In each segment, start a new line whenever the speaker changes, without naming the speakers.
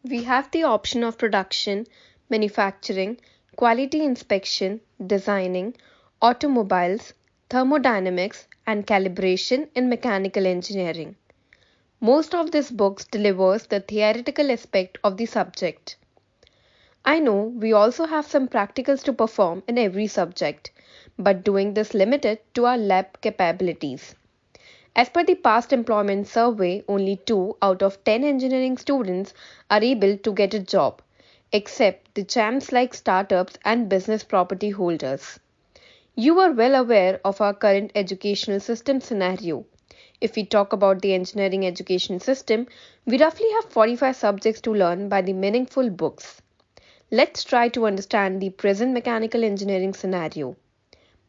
We have the option of production, manufacturing, quality inspection, designing, automobiles, thermodynamics, and calibration in mechanical engineering. Most of these books delivers the theoretical aspect of the subject. I know we also have some practicals to perform in every subject, but doing this limited to our lab capabilities. As per the past employment survey, only 2 out of 10 engineering students are able to get a job, except the champs like startups and business property holders. You are well aware of our current educational system scenario. If we talk about the engineering education system, we roughly have 45 subjects to learn by the meaningful books. Let's try to understand the present mechanical engineering scenario.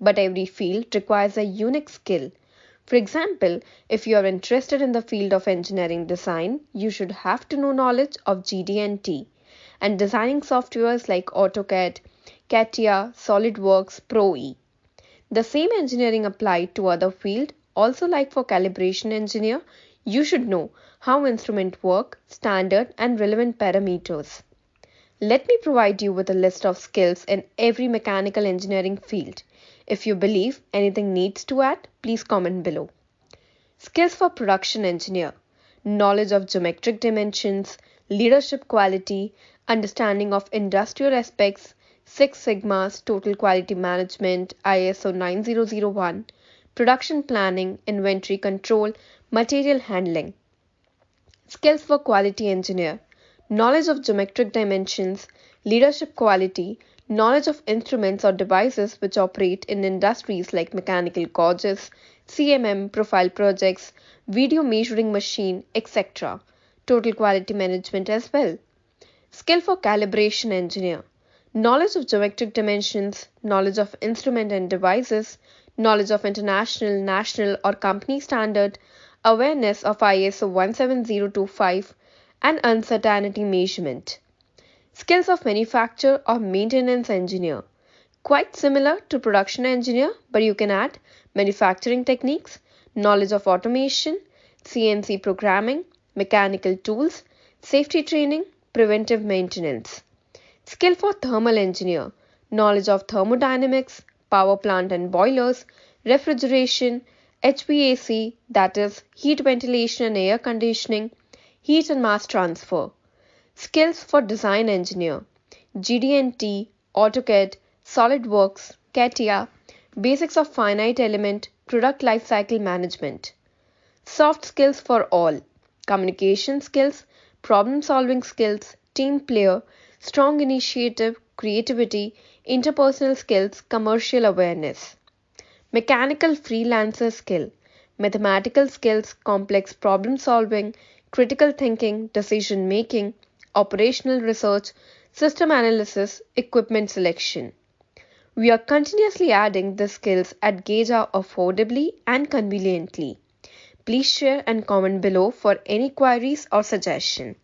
But every field requires a unique skill. For example, if you are interested in the field of engineering design, you should have to know knowledge of GD&T and designing softwares like AutoCAD, CATIA, SolidWorks, Pro-E. The same engineering applied to other field, also like for calibration engineer, you should know how instrument work, standard and relevant parameters. Let me provide you with a list of skills in every mechanical engineering field. If you believe anything needs to add, please comment below. Skills for production engineer: knowledge of geometric dimensions, leadership quality, understanding of industrial aspects, Six Sigma's total quality management, ISO 9001, production planning, inventory control, material handling. Skills for quality engineer: knowledge of geometric dimensions, leadership quality, knowledge of instruments or devices which operate in industries like mechanical gauges, CMM, profile projects, video measuring machine, etc. Total quality management as well. Skill for calibration engineer: knowledge of geometric dimensions, knowledge of instrument and devices, knowledge of international, national, or company standard, awareness of ISO 17025, and uncertainty measurement. Skills of manufacture or maintenance engineer: quite similar to production engineer, but you can add manufacturing techniques, knowledge of automation, CNC programming, mechanical tools, safety training, preventive maintenance. Skill for thermal engineer: knowledge of thermodynamics, power plant and boilers, refrigeration, HVAC, that is heat ventilation and air conditioning, heat and mass transfer. Skills for design engineer: GD&T, AutoCAD, SolidWorks, CATIA, basics of finite element, product lifecycle management. Soft skills for all: communication skills, problem solving skills, team player, strong initiative, creativity, interpersonal skills, commercial awareness. Mechanical freelancer skill: mathematical skills, complex problem solving, critical thinking, decision making, operational research, system analysis, equipment selection. We are continuously adding the skills at Geja affordably and conveniently. Please share and comment below for any queries or suggestion.